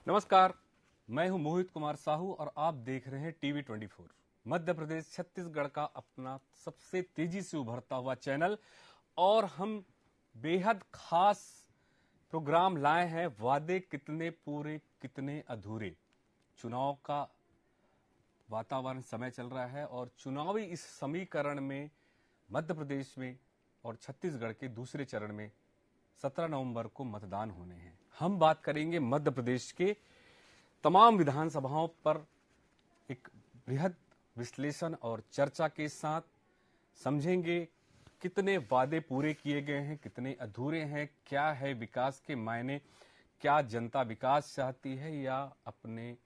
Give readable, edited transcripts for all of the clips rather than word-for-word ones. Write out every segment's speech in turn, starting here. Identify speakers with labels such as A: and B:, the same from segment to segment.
A: नमस्कार, मैं हूं मोहित कुमार साहू और आप देख रहे हैं टीवी 24। मध्य प्रदेश छत्तीसगढ़ का अपना सबसे तेजी से उभरता हुआ चैनल और हम बेहद खास प्रोग्राम लाए हैं। वादे कितने पूरे कितने अधूरे। चुनाव का वातावरण समय चल रहा है और चुनावी इस समीकरण में मध्य प्रदेश में और छत्तीसगढ़ के दूसरे चरण में 17 नवंबर को मतदान होने हैं। हम बात करेंगे मध्य प्रदेश के तमाम विधानसभाओं पर एक बृहद विश्लेषण और चर्चा के साथ। समझेंगे कितने वादे पूरे किए गए हैं, कितने अधूरे हैं, क्या है विकास के मायने, क्या जनता विकास चाहती है या अपने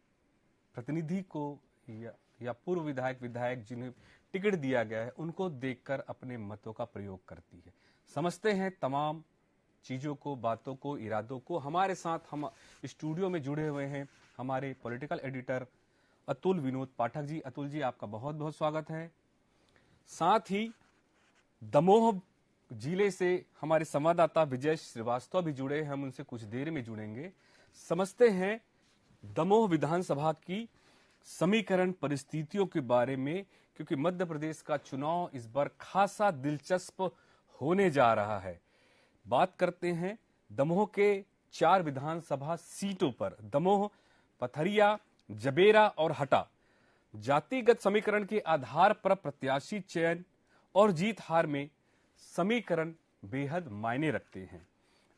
A: प्रतिनिधि को या पूर्व विधायक जिन्हें टिकट दिया गया है उनको देखकर अपने मतों का प्रयोग करती है। समझते हैं तमाम चीजों को, बातों को, इरादों को। हमारे साथ हम स्टूडियो में जुड़े हुए हैं हमारे पॉलिटिकल एडिटर अतुल विनोद पाठक जी। अतुल जी, आपका बहुत बहुत स्वागत है। साथ ही दमोह जिले से हमारे संवाददाता विजय श्रीवास्तव भी जुड़े हैं, हम उनसे कुछ देर में जुड़ेंगे। समझते हैं दमोह विधानसभा की समीकरण परिस्थितियों के बारे में, क्योंकि मध्य प्रदेश का चुनाव इस बार खासा दिलचस्प होने जा रहा है। बात करते हैं दमोह के 4 विधानसभा सीटों पर। दमोह, पथरिया, जबेरा और हटा जातिगत समीकरण के आधार पर प्रत्याशी चयन और जीत हार में समीकरण बेहद मायने रखते हैं।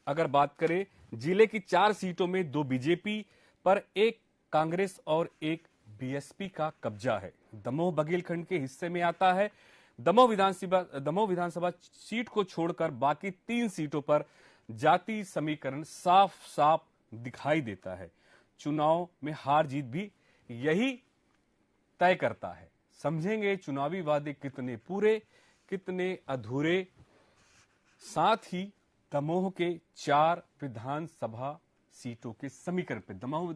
A: अगर बात करें जिले की 4 सीटों में 2 बीजेपी पर, 1 कांग्रेस और 1 बीएसपी का कब्जा है। दमोह बघेलखंड के हिस्से में आता है। दमोह विधानसभा सीट को छोड़कर बाकी 3 सीटों पर जाति समीकरण साफ साफ दिखाई देता है। चुनाव में हार जीत भी यही तय करता है। समझेंगे चुनावी वादे कितने पूरे कितने अधूरे। साथ ही दमोह के 4 विधानसभा सीटों के समीकरण पे। दमोह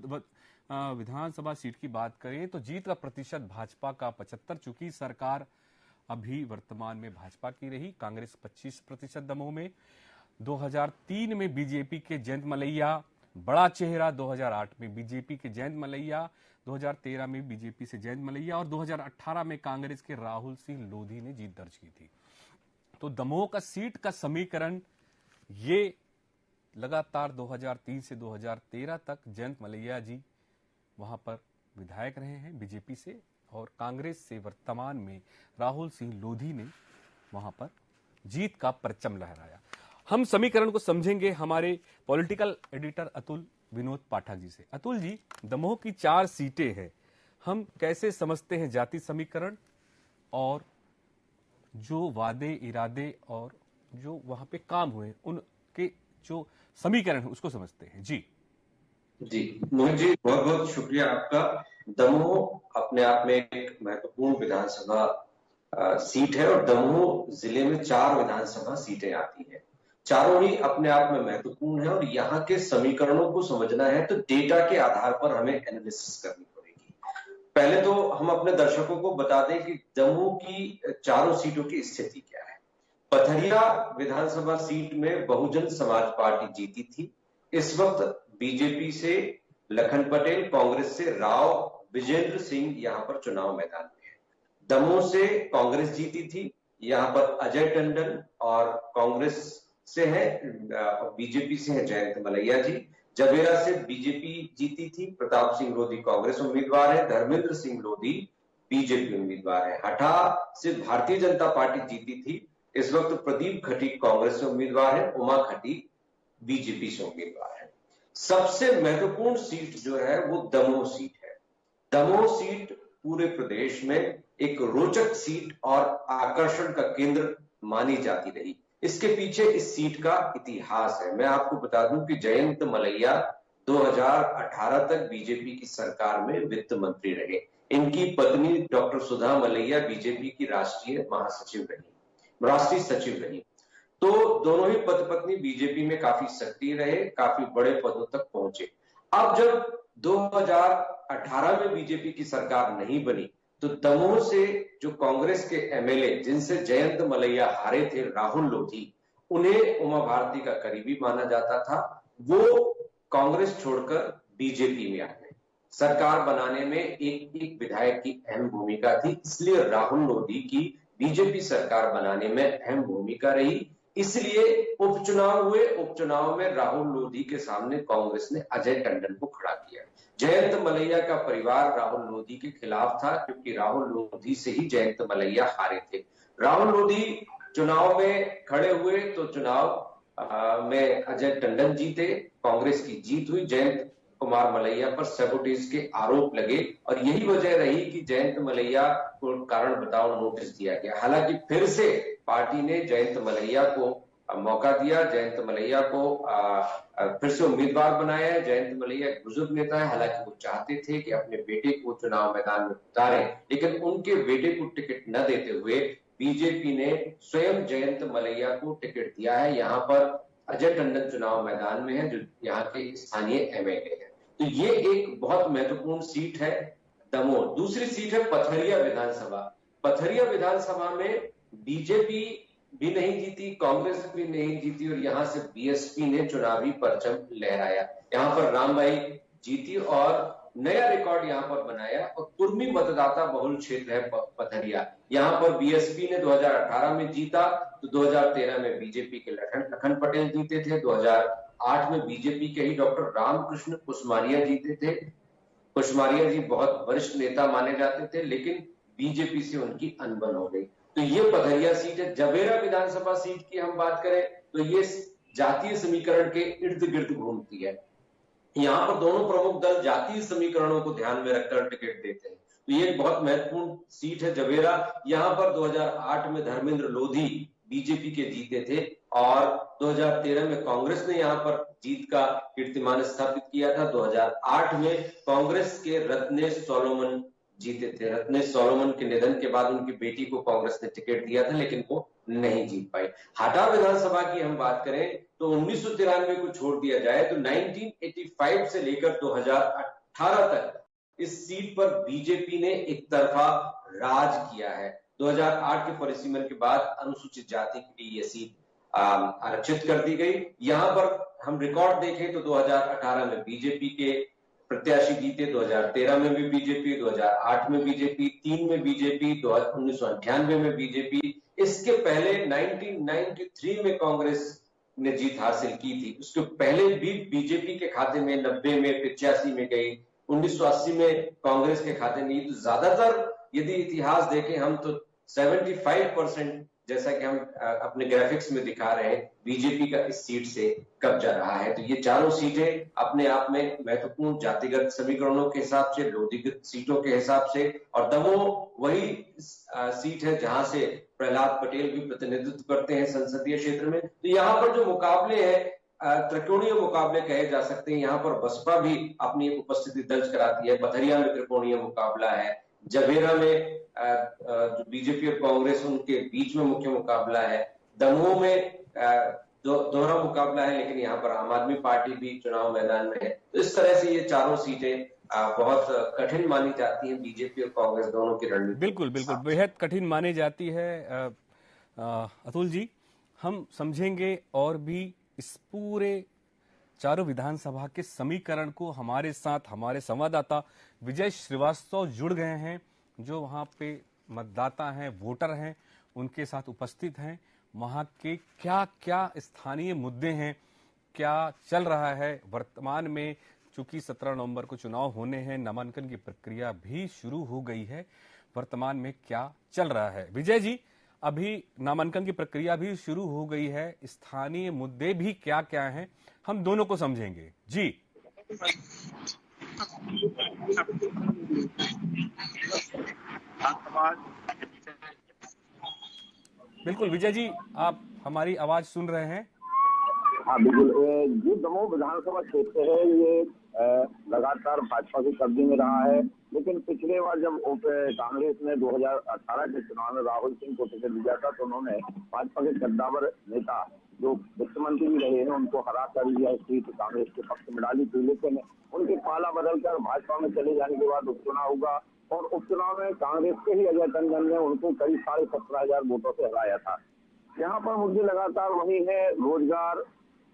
A: विधानसभा सीट की बात करें तो जीत का प्रतिशत भाजपा का 75, चूंकि सरकार अभी वर्तमान में भाजपा की रही। कांग्रेस 25% दमोह में। 2003 में बीजेपी के जयंत मलैया बड़ा चेहरा, 2008 में बीजेपी के जयंत मलैया, 2013 में बीजेपी से जयंत मलैया और 2018 में कांग्रेस के राहुल सिंह लोधी ने जीत दर्ज की थी। तो दमोह का सीट का समीकरण ये लगातार 2003 से 2013 तक जयंत मलैया जी वहां पर विधायक रहे हैं बीजेपी से, और कांग्रेस से वर्तमान में राहुल सिंह लोधी ने वहां पर जीत का परचम लहराया। हम समीकरण को समझेंगे हमारे पॉलिटिकल एडिटर अतुल विनोद पाठक जी से। अतुल जी, दमोह की 4 सीटें हैं, हम कैसे समझते हैं जाति समीकरण और जो वादे इरादे और जो वहां पे काम हुए उनके जो समीकरण है उसको समझते हैं। जी
B: मोहन जी, बहुत बहुत शुक्रिया आपका। दमोह अपने आप में एक महत्वपूर्ण विधानसभा सीट है और दमोह जिले में 4 विधानसभा सीटें आती हैं। चारों ही अपने आप में महत्वपूर्ण है और यहाँ के समीकरणों को समझना है तो डेटा के आधार पर हमें एनालिसिस करनी पड़ेगी। पहले तो हम अपने दर्शकों को बता दें कि दमोह की चारों सीटों की स्थिति क्या है। पथरिया विधानसभा सीट में बहुजन समाज पार्टी जीती थी। इस वक्त बीजेपी से लखन पटेल, कांग्रेस से राव विजेंद्र सिंह यहां पर चुनाव मैदान में है। दमोह से कांग्रेस जीती थी, यहां पर अजय टंडन और कांग्रेस से है, बीजेपी से है जयंत मलैया जी। जबेरा से बीजेपी जीती थी, प्रताप सिंह लोधी कांग्रेस उम्मीदवार है, धर्मेंद्र सिंह लोधी बीजेपी उम्मीदवार है। हटा से भारतीय जनता पार्टी जीती थी, इस वक्त प्रदीप खटीक कांग्रेस से उम्मीदवार है, उमा खटीक बीजेपी से उम्मीदवार है। सबसे महत्वपूर्ण सीट जो है वो दमोह सीट है। दमोह सीट पूरे प्रदेश में एक रोचक सीट और आकर्षण का केंद्र मानी जाती रही। इसके पीछे इस सीट का इतिहास है। मैं आपको बता दूं कि जयंत मलैया 2018 तक बीजेपी की सरकार में वित्त मंत्री रहे। इनकी पत्नी डॉक्टर सुधा मलैया बीजेपी की राष्ट्रीय सचिव रही। तो दोनों ही पति पत्नी बीजेपी में काफी सक्रिय रहे, काफी बड़े पदों तक पहुंचे। अब जब 2018 में बीजेपी की सरकार नहीं बनी तो दमोह से जो कांग्रेस के एमएलए जिनसे जयंत मलैया हारे थे, राहुल लोधी, उन्हें उमा भारती का करीबी माना जाता था। वो कांग्रेस छोड़कर बीजेपी में आने, सरकार बनाने में एक एक विधायक की अहम भूमिका थी। इसलिए राहुल लोधी की बीजेपी सरकार बनाने में अहम भूमिका रही। इसलिए उपचुनाव हुए, उपचुनाव में राहुल लोधी के सामने कांग्रेस ने अजय टंडन को खड़ा किया। जयंत मलैया का परिवार राहुल लोधी के खिलाफ था, क्योंकि राहुल लोधी से ही जयंत मलैया हारे थे। राहुल लोधी चुनाव में खड़े हुए तो चुनाव में अजय टंडन जीते, कांग्रेस की जीत हुई। जयंत कुमार मलैया पर सैबोटेज के आरोप लगे और यही वजह रही कि जयंत मलैया को कारण बताओ नोटिस दिया गया। हालांकि फिर से पार्टी ने जयंत मलैया को मौका दिया, जयंत मलैया को फिर से उम्मीदवार बनाया है। जयंत मलैया एक बुजुर्ग नेता है, हालांकि वो चाहते थे कि अपने बेटे को चुनाव मैदान में उतारें, लेकिन उनके बेटे को टिकट न देते हुए बीजेपी ने स्वयं जयंत मलैया को टिकट दिया है। यहाँ पर अजय टंडन चुनाव मैदान में है, जो यहाँ के स्थानीय एमएलए है। तो ये एक बहुत महत्वपूर्ण सीट है दमोह। दूसरी सीट है पथरिया विधानसभा। पथरिया विधानसभा में बीजेपी भी नहीं जीती, कांग्रेस भी नहीं जीती और यहां से बीएसपी ने चुनावी परचम लहराया। यहां पर रामबाई जीती और नया रिकॉर्ड यहां पर बनाया। और कुर्मी मतदाता बहुल क्षेत्र है पथरिया। यहां पर बीएसपी ने 2018 में जीता, तो 2013 में बीजेपी के लखन पटेल जीते थे। 2008 में बीजेपी के ही डॉक्टर रामकृष्ण कुशमारिया जीते थे। कुशमारिया जी बहुत वरिष्ठ नेता माने जाते थे, लेकिन बीजेपी से उनकी अनबन हो गई। तो ये पथरिया सीट है। जबेरा विधानसभा सीट की हम बात करें तो ये जातीय समीकरण के इर्द गिर्द घूमती है। यहाँ पर दोनों प्रमुख दल जातीय समीकरणों को ध्यान में रखकर टिकट देते हैं। तो ये एक बहुत महत्वपूर्ण सीट है जबेरा। यहाँ पर 2008 में धर्मेंद्र लोधी बीजेपी के जीते थे और 2013 में कांग्रेस ने यहाँ पर जीत का कीर्तिमान स्थापित किया था। 2008 में कांग्रेस के रत्नेश सोलोमन जीते थे। रत्नेश सोलोमन के निधन के बाद उनकी बेटी को कांग्रेस ने टिकट दिया था, लेकिन वो नहीं जीत पाई। हाटा विधानसभा की हम बात करें तो 1993 को छोड़ दिया जाए तो 1985 से लेकर 2018 तक इस सीट पर बीजेपी ने एक तरफा राज किया है। 2008 के परिसीमन के बाद अनुसूचित जाति के लिए यह सीट आरक्षित कर दी गई। यहां पर हम रिकॉर्ड देखें तो 2018 में बीजेपी के प्रत्याशी जीते, 2013 में भी बीजेपी, 2008 में बीजेपी, 3 में बीजेपी, 1998 में बीजेपी। इसके पहले 1993 में कांग्रेस ने जीत हासिल की थी। उसके पहले भी बीजेपी के खाते में 90 में, 85 में गई, 1980 में कांग्रेस के खाते में। तो ज्यादातर यदि इतिहास देखें हम तो 75% जैसा कि हम अपने ग्राफिक्स में दिखा रहे हैं, बीजेपी का इस सीट से कब्जा रहा है। तो ये चारों सीटें अपने आप में महत्वपूर्ण जातिगत समीकरणों के हिसाब से, लोधीगत सीटों के हिसाब से। और दमोह वही सीट है जहां से प्रहलाद पटेल भी प्रतिनिधित्व करते हैं संसदीय क्षेत्र में। तो यहाँ पर जो मुकाबले हैं त्रिकोणीय मुकाबले कहे जा सकते हैं। यहाँ पर बसपा भी अपनी उपस्थिति दर्ज कराती है। पथरिया में त्रिकोणीय मुकाबला है। जबेरा में बीजेपी और कांग्रेस उनके बीच में मुख्य मुकाबला है। दमोह में दोहरा मुकाबला है, लेकिन यहाँ पर आम आदमी पार्टी भी चुनाव मैदान में है। तो इस तरह से ये चारों सीटें बहुत कठिन मानी जाती हैं बीजेपी और कांग्रेस दोनों की रणनीति।
A: बिल्कुल बिल्कुल बेहद कठिन मानी जाती है। अतुल जी, हम समझेंगे और भी इस पूरे चारों विधानसभा के समीकरण को। हमारे साथ हमारे संवाददाता विजय श्रीवास्तव जुड़ गए हैं, जो वहां पे मतदाता हैं, वोटर हैं, उनके साथ उपस्थित हैं। वहां के क्या क्या स्थानीय मुद्दे हैं, क्या चल रहा है वर्तमान में। चूंकि 17 नवंबर को चुनाव होने हैं, नामांकन की प्रक्रिया भी शुरू हो गई है। वर्तमान में क्या चल रहा है विजय जी? अभी नामांकन की प्रक्रिया भी शुरू हो गई है, स्थानीय मुद्दे भी क्या क्या हैं, हम दोनों को समझेंगे जी। बिल्कुल विजय जी, आप हमारी आवाज सुन रहे हैं?
C: हाँ बिल्कुल। जो दमोह विधानसभा क्षेत्र है ये लगातार भाजपा के कब्जे में रहा है, लेकिन पिछले बार जब कांग्रेस ने 2018 के चुनाव में राहुल सिंह को टिकट दिया था तो उन्होंने भाजपा के कद्दावर नेता जो वित्त मंत्री भी रहे हैं उनको हरा कर यह सीट कांग्रेस के पक्ष में डाली थी। लेकिन उनके पाला बदलकर भाजपा में चले जाने के बाद उपचुनाव हुआ और उपचुनाव में कांग्रेस के ही अजय टंडन ने उनको करीब 17,500 वोटों से हराया था। यहाँ पर मुद्दे लगातार वही है, रोजगार,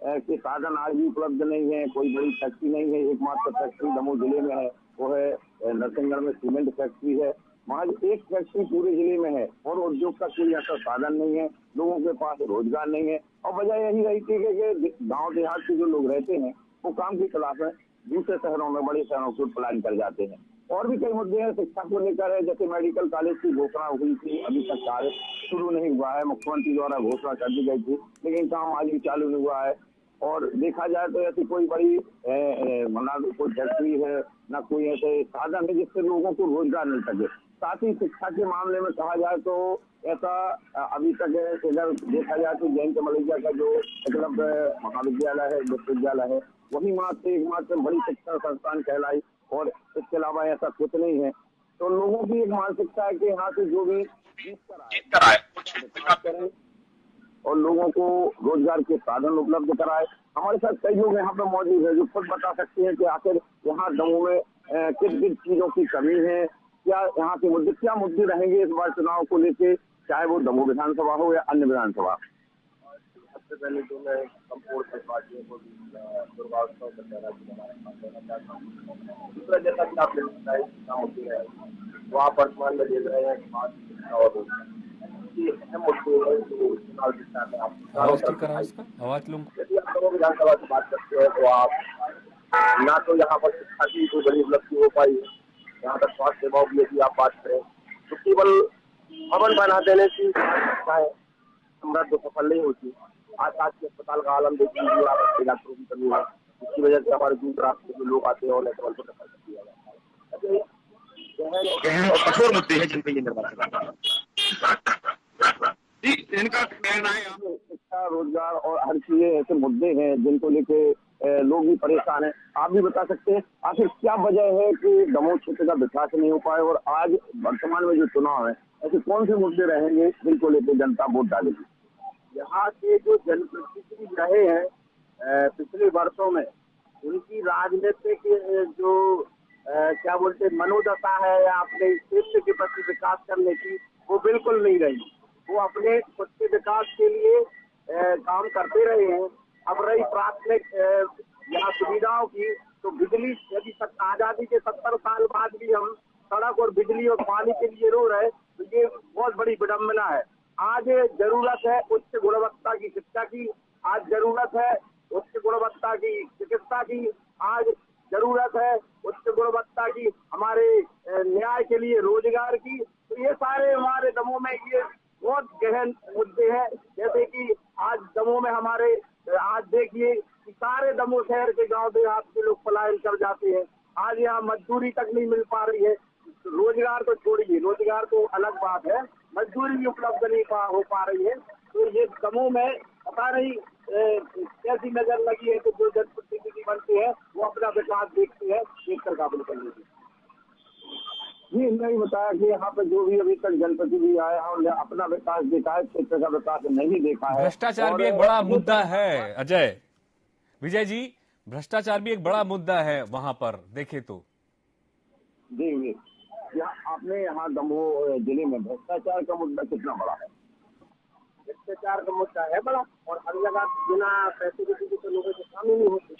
C: के साधन आज भी उपलब्ध नहीं है। कोई बड़ी फैक्ट्री नहीं है। एकमात्र फैक्ट्री दमोह जिले में है वो है नरसिंहगढ़ में सीमेंट फैक्ट्री है। वहाँ एक फैक्ट्री पूरे जिले में है और उद्योग का कोई ऐसा साधन नहीं है। लोगों के पास रोजगार नहीं है और वजह यही रहती है कि गांव देहात के जो लोग रहते हैं वो काम की तलाश में दूसरे शहरों में, बड़े शहरों को प्लान कर जाते हैं। और भी कई मुद्दे हैं शिक्षा को लेकर है, जैसे मेडिकल कॉलेज की घोषणा हुई थी, अभी तक कार्य शुरू नहीं हुआ है। मुख्यमंत्री द्वारा घोषणा कर दी गई थी लेकिन काम आज भी चालू नहीं हुआ है। और देखा जाए तो ऐसी कोई बड़ी ना कोई फैक्ट्री है ना कोई ऐसे साधन है जिससे लोगों को रोजगार मिल सके। साथ ही शिक्षा के मामले में कहा जाए तो ऐसा अभी तक इधर देखा जाए तो जयंत मलैया का जो एकलव्य महाविद्यालय है, विश्वविद्यालय है, वही मात्र एकमात्र बड़ी शिक्षा संस्थान कहलाई और इसके अलावा ऐसा कुछ नहीं है। तो लोगों की एक मानसिकता है कि यहाँ से जो भी जीत कर आए विकास करें और लोगों को रोजगार के साधन उपलब्ध कराए। हमारे साथ कई लोग यहाँ पे मौजूद है जो खुद बता सकते हैं कि आखिर यहाँ दमोह में किस किस चीजों की कमी है, क्या यहाँ के मुद्दे क्या मुद्दे रहेंगे इस बार चुनाव को लेके, चाहे वो दमोह विधानसभा हो या अन्य विधानसभा। सबसे पहले जो मैं संपूर्ण पार्टियों को दुर्गावत्सव दशहरा दूसरा जैसा कि आपने बताया मुद्दे है वो आप वर्तमान में देख रहे हैं और
A: आवाज लूँ।
C: यदि आप दमोह विधानसभा की बात करते हैं तो आप ना तो यहाँ पर शिक्षा की कोई बड़ी उपलब्धि हो पाई, यहाँ तक स्वास्थ्य सेवाओं की यदि आप बात करें तो केवल भवन बना देने की समृद्ध सफल नहीं होती। आज के अस्पताल का आलम देख लीजिए आप, डॉक्टरों की कमी है, इसकी वजह से हमारे दूर दराज से जो लोग आते हैं और नेटवर्क को सफल कर दिया जाता है। और कठोर मुद्दे हैं जिन पर ये निर्भर करता है। इनका कहना है शिक्षा, रोजगार और हर चीजें ऐसे मुद्दे हैं जिनको लेके लोग भी परेशान हैं। आप भी बता सकते हैं आखिर क्या वजह है कि दमोह क्षेत्र का विकास नहीं हो पाए और आज वर्तमान में जो चुनाव है ऐसे कौन से मुद्दे रहेंगे जिनको लेकर जनता वोट डालेगी। यहाँ के जो जनप्रतिनिधि रहे हैं पिछले वर्षों में उनकी राजनीतिक जो क्या बोलते मनोदशा है या अपने क्षेत्र के प्रति विकास करने की वो बिल्कुल नहीं रही। वो अपने खुद के विकास के लिए काम करते रहे हैं। अब रही प्राथमिक यहाँ सुविधाओं की तो बिजली, यदि आजादी के 70 साल बाद भी हम सड़क और बिजली और पानी के लिए रो रहे तो ये बहुत बड़ी विडम्बना है। आज जरूरत है उच्च गुणवत्ता की शिक्षा की, आज जरूरत है उच्च गुणवत्ता की चिकित्सा की, आज जरूरत है उच्च गुणवत्ता की हमारे न्याय के लिए रोजगार की। तो ये सारे हमारे दमोह में ये बहुत गहन मुद्दे हैं। जैसे कि आज दमोह में हमारे आज देखिए कि सारे दमोह शहर के गांव देहात के लोग पलायन कर जाते हैं। आज यहाँ मजदूरी तक नहीं मिल पा रही है। रोजगार तो छोड़िए, रोजगार तो अलग बात है, मजदूरी भी उपलब्ध नहीं हो पा रही है। तो ये दमोह में पता नहीं कैसी नजर लगी है कि जो जनप्रतिनिधि बनते हैं वो अपना विकास देखते हैं एक कर काबिल करने की। जी नहीं बताया कि यहाँ पे जो भी अभी तक जनप्रतिनिधि आया है उन्हें अपना विकास देखा है, क्षेत्र का विकास नहीं देखा है।
A: भ्रष्टाचार भी एक बड़ा मुद्दा है अजय, विजय जी, भ्रष्टाचार भी एक बड़ा मुद्दा है वहां पर देखे तो।
C: जी आपने यहाँ दमोह जिले में भ्रष्टाचार का मुद्दा कितना बड़ा है? भ्रष्टाचार का मुद्दा है बड़ा और हर जगह बिना पैसे के किसी लोगों के काम ही नहीं होते।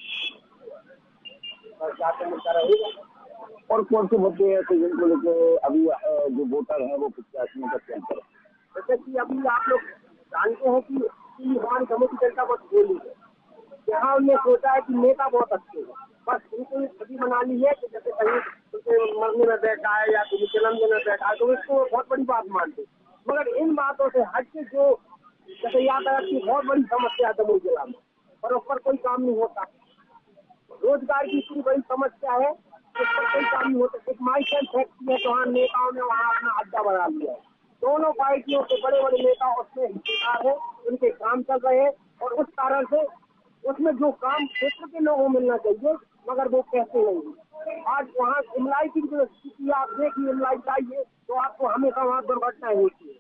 C: भ्रष्टाचार का मुद्दा रहेगा। और कौन से मुद्दे ऐसे जिनको लेके अभी जो वोटर है वो प्रत्याशियों का चयन करें? जैसे कि अभी आप लोग जानते हैं कि हमारी दमोह की जनता बहुत बोली है। यहाँ उन्होंने सोचा है कि नेता बहुत अच्छे हैं, बस उनको छवि बना ली है कि जैसे कहीं मरने में बैठा है या कहीं जन्मदिन में बैठा है तो इसको बहुत बड़ी बात मानते। मगर इन बातों से हट के जो जैसे यातायात की बहुत बड़ी समस्या है दमोह जिला में और उस पर कोई काम नहीं होता। रोजगार की इतनी बड़ी समस्या है उस पर कोई काम नहीं होता। एक माइसेल फैक्ट्री है जहाँ नेताओं ने वहाँ अपना अड्डा बना लिया है। दोनों पार्टियों के बड़े बड़े नेता उसमें हिस्सेदार है, उनके काम चल रहे हैं और उस कारण से उसमें जो काम क्षेत्र के लोगों को मिलना चाहिए मगर वो कहते नहीं। आज वहाँ इमलाई की जो स्थिति आप देखिए, इमलाई चाहिए तो आपको हमेशा वहाँ दुर्घटनाएं होती है,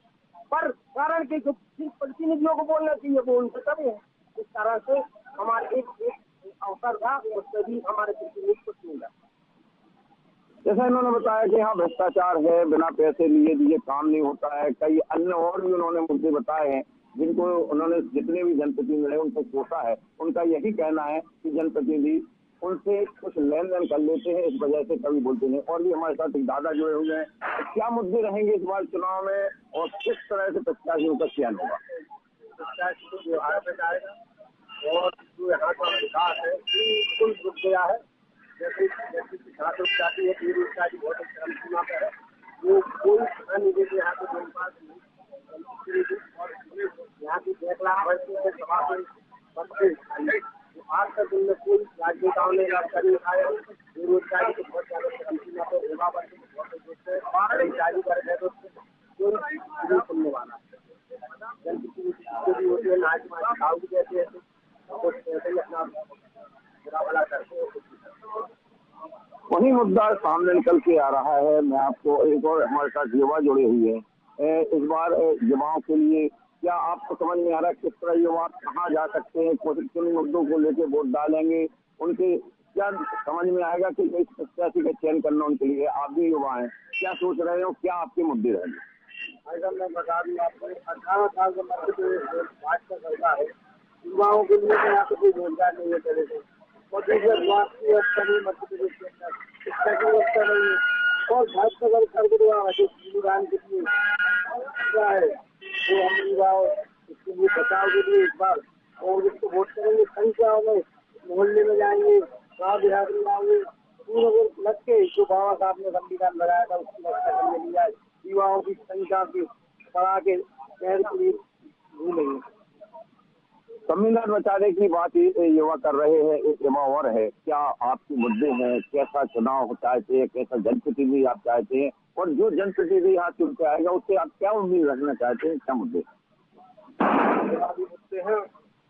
C: पर कारण के जो प्रतिनिधियों को बोलना चाहिए वो उनसे करे हैं। इस तरह से हमारे एक अवसर था उससे भी हमारे प्रतिनिधि कुछ मिला। जैसा इन्होंने बताया कि यहाँ भ्रष्टाचार है, बिना पैसे लिए दिए काम नहीं होता है, कई अन्य और भी उन्होंने मुद्दे बताए हैं। जिनको उन्होंने जितने भी जनप्रतिनिधि रहे उनको कोसा है, उनका यही कहना है कि जनप्रतिनिधि उनसे कुछ लेन देन कर लेते हैं, इस वजह से कभी बोलते नहीं। और भी हमारे साथ एक दादा जुड़े हुए हैं, तो क्या मुद्दे रहेंगे इस बार चुनाव में और किस तरह से प्रत्याशियों का चयन होगा?
D: प्रत्याशी को जो हाथ में जाएगा और जो यहाँ का विकास है बिल्कुल रुक गया है। जैसे छात्र जाती है, बेरोजगारी बहुत चरम सीमा पर है, वो कोई पता नहीं देते यहाँ के लोग पास और यहाँ की देखला भरती सभा में आज तक उनमें कोई राजनेताओं ने राजधानी उठाया। बेरोजगारी को बहुत ज्यादा चरम सीमा पर युवा वर्ग को बहुत जारी कर रहे तो कोई सुनने वाला जनप्रतिनिधि होती है नाच जैसे ऐसे ही अपना बुरा भला करते हैं।
C: वही मुद्दा सामने निकल के आ रहा है। मैं आपको एक और हमारे साथ युवा जुड़े हुए हैं, इस बार युवाओं के लिए क्या आपको समझ में आ रहा है किस तरह युवा कहाँ जा सकते हैं, किन मुद्दों को लेकर वोट डालेंगे, उनके क्या समझ में आएगा कि इस प्रत्याशी का चयन करना उनके लिए? आप भी युवा हैं, क्या सोच रहे हो, क्या आपके मुद्दे रहेंगे?
D: अगर मैं बता दूँ आपको, 18 साल का मध्य प्रदेश भाजपा सरकार है, युवाओं के लिए तो यहाँ पे कोई रोजगार नहीं है पहले से, और दूसरा स्वास्थ्य व्यवस्था नहीं मध्य प्रदेश के अंदर, शिक्षा की व्यवस्था नहीं है, और भाजपा सरकार के द्वारा संविधान के लिए क्या है तो हम युवा इसके लिए बचाव के लिए इस बार कांग्रेस को वोट करेंगे। संख्याओं में मोहल्ले में जाएंगे, गाँव देहात में जाएंगे, पूरे लग के जो बाबा साहब ने संविधान लगाया था उसकी रक्षा करने लिया है। युवाओं की संख्या की बढ़ा के शहर के लिए भूलेंगे।
C: संविधान बचाने की बात युवा कर रहे हैं, एक युवा और है, क्या आपके मुद्दे हैं, कैसा चुनाव चाहते हैं, कैसा जनप्रतिनिधि आप चाहते हैं, और जो जनप्रतिनिधि यहाँ चुन के आएगा उससे आप क्या उम्मीद रखना चाहते हैं, क्या मुद्दे?
D: मुद्दे हैं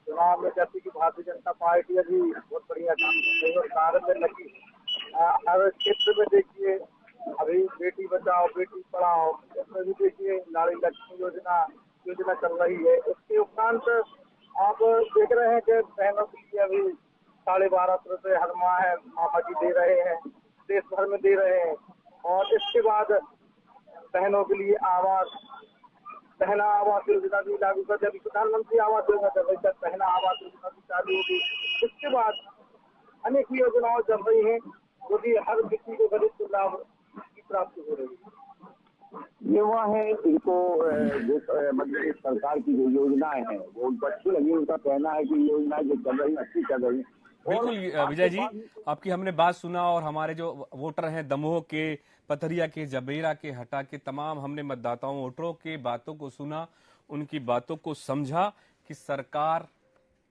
D: चुनाव में, जैसे कि भारतीय जनता पार्टी अभी बहुत बढ़िया काम कर रही है और कार्य में लगी। हर क्षेत्र में देखिए अभी बेटी बचाओ बेटी पढ़ाओ, इसमें भी देखिए नारी लक्ष्मी योजना चल रही है। उसके उपरांत आप देख रहे हैं कि बहनों के लिए अभी 1250 रुपये हर माह है मामा जी दे रहे हैं, देश भर में दे रहे हैं। और इसके बाद बहनों के लिए पहला आवास योजना भी लागू कर दी, प्रधानमंत्री आवास योजना चल रही है, पहला आवास योजना भी चालू होगी। इसके बाद अनेक योजनाएं चल रही हैं जो कि हर व्यक्ति को गरीब लाभ की प्राप्ति हो रही है।
C: युवा है, इनको मध्य प्रदेश सरकार की जो योजनाएं हैं वो उनको अच्छी लगी, उनका कहना है कि योजनाएं जो चल रही अच्छी चल रही।
A: बिल्कुल विजय जी, आपकी हमने बात सुना और हमारे जो वोटर हैं दमोह के, पथरिया के, जबेरा के, हटा के, तमाम हमने मतदाताओं वोटरों के बातों को सुना, उनकी बातों को समझा कि सरकार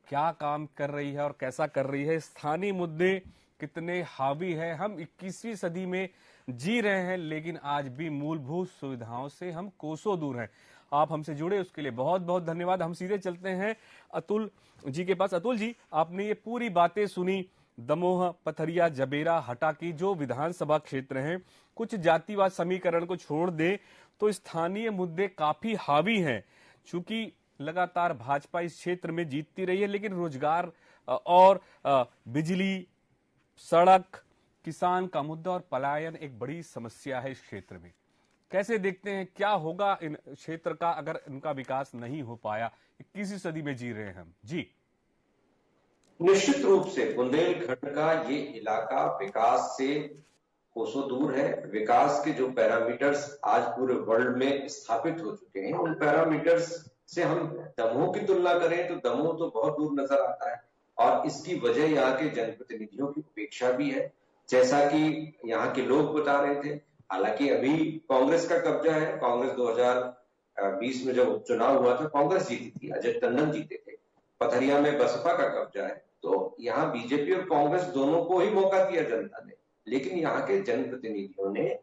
A: क्या काम कर रही है और कैसा कर रही है, स्थानीय मुद्दे कितने हावी है। हम 21वीं सदी में जी रहे हैं लेकिन आज भी मूलभूत सुविधाओं से हम कोसों दूर हैं। आप हमसे जुड़े उसके लिए बहुत बहुत धन्यवाद। हम सीधे चलते हैं अतुल जी के पास। अतुल जी, आपने ये पूरी बातें सुनी, दमोह, पथरिया, जबेरा, हटा की जो विधानसभा क्षेत्र हैं, कुछ जातिवाद समीकरण को छोड़ दे तो स्थानीय मुद्दे काफी हावी हैं। चूंकि लगातार भाजपा इस क्षेत्र में जीतती रही है लेकिन रोजगार और बिजली, सड़क, किसान का मुद्दा और पलायन एक बड़ी समस्या है इस क्षेत्र में। कैसे देखते हैं क्या होगा इन क्षेत्र का अगर इनका विकास नहीं हो पाया? 21वीं सदी में जी रहे हैं हम जी।
B: निश्चित रूप से बुंदेलखंड का ये इलाका विकास से कोसों दूर है। विकास के जो पैरामीटर्स आज पूरे वर्ल्ड में स्थापित हो चुके हैं, उन पैरामीटर्स से हम दमोह की तुलना करें तो दमोह तो बहुत दूर नजर आता है। और इसकी वजह यहाँ के जनप्रतिनिधियों की उपेक्षा भी है, जैसा कि यहाँ के लोग बता रहे थे। हालांकि अभी कांग्रेस का कब्जा है। कांग्रेस 2020 में जब उपचुनाव हुआ था कांग्रेस जीती थी, अजय टंडन जीते थे। पथरिया में बसपा का कब्जा है, तो यहाँ बीजेपी और कांग्रेस दोनों को ही मौका दिया जनता ने। लेकिन यहाँ के जनप्रतिनिधियों ने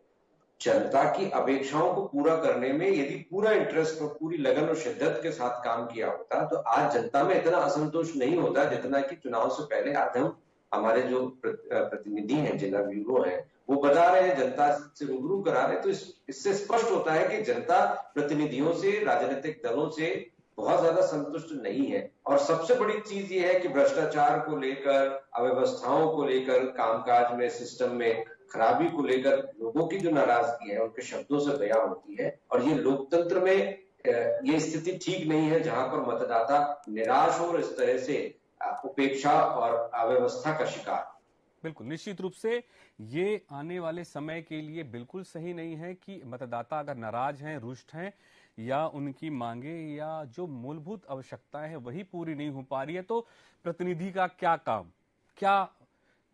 B: जनता की अपेक्षाओं को पूरा करने में यदि पूरा इंटरेस्ट और पूरी लगन और शिद्दत के साथ काम किया होता तो आज जनता में इतना असंतोष नहीं होता जितना कि चुनाव से पहले। आज हम हमारे जो प्रतिनिधि हैं, जिला ब्यूरो है, वो बता रहे हैं, जनता से रूबरू करा रहे हैं, तो इससे स्पष्ट होता है कि जनता प्रतिनिधियों से, राजनीतिक दलों से बहुत ज्यादा संतुष्ट नहीं है। और सबसे बड़ी चीज ये है कि भ्रष्टाचार को लेकर, अव्यवस्थाओं को लेकर, कामकाज में, सिस्टम में खराबी को लेकर लोगों की जो नाराजगी है उनके शब्दों से बयां होती है। और ये लोकतंत्र में ये स्थिति ठीक नहीं है जहां पर मतदाता निराश हो और इस तरह से उपेक्षा और अव्यवस्था का शिकार।
A: बिल्कुल, निश्चित रूप से ये आने वाले समय के लिए बिल्कुल सही नहीं है कि मतदाता अगर नाराज हैं, रुष्ट हैं या उनकी मांगे या जो मूलभूत आवश्यकताएं हैं वही पूरी नहीं हो पा रही है, तो प्रतिनिधि का क्या काम, क्या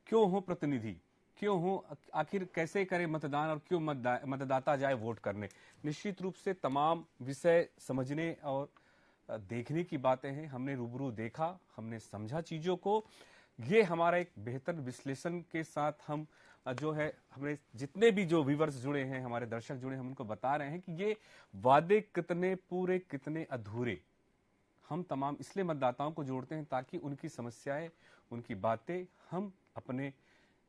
A: क्यों हो प्रतिनिधि, क्यों हो, आखिर कैसे करे मतदान और क्यों मतदाता जाए वोट करने। निश्चित रूप से तमाम विषय समझने और देखने की बातें हैं। हमने रूबरू देखा, हमने समझा चीजों को। ये हमारा एक बेहतर विश्लेषण के साथ हम जो है हमारे जितने भी जो व्यूवर्स जुड़े हैं, हमारे दर्शक जुड़े हैं, हम उनको बता रहे हैं कि ये वादे कितने पूरे कितने अधूरे। हम तमाम इसलिए मतदाताओं को जोड़ते हैं ताकि उनकी समस्याएं, उनकी बातें हम अपने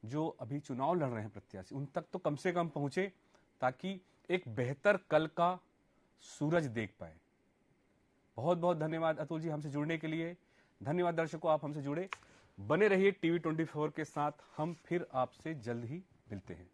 A: जो अभी चुनाव लड़ रहे हैं प्रत्याशी उन तक तो कम से कम पहुंचे, ताकि एक बेहतर कल का सूरज देख पाए। बहुत बहुत धन्यवाद अतुल जी हमसे जुड़ने के लिए। धन्यवाद दर्शकों, आप हमसे जुड़े। बने रहिए टीवी 24 के साथ। हम फिर आपसे जल्द ही मिलते हैं।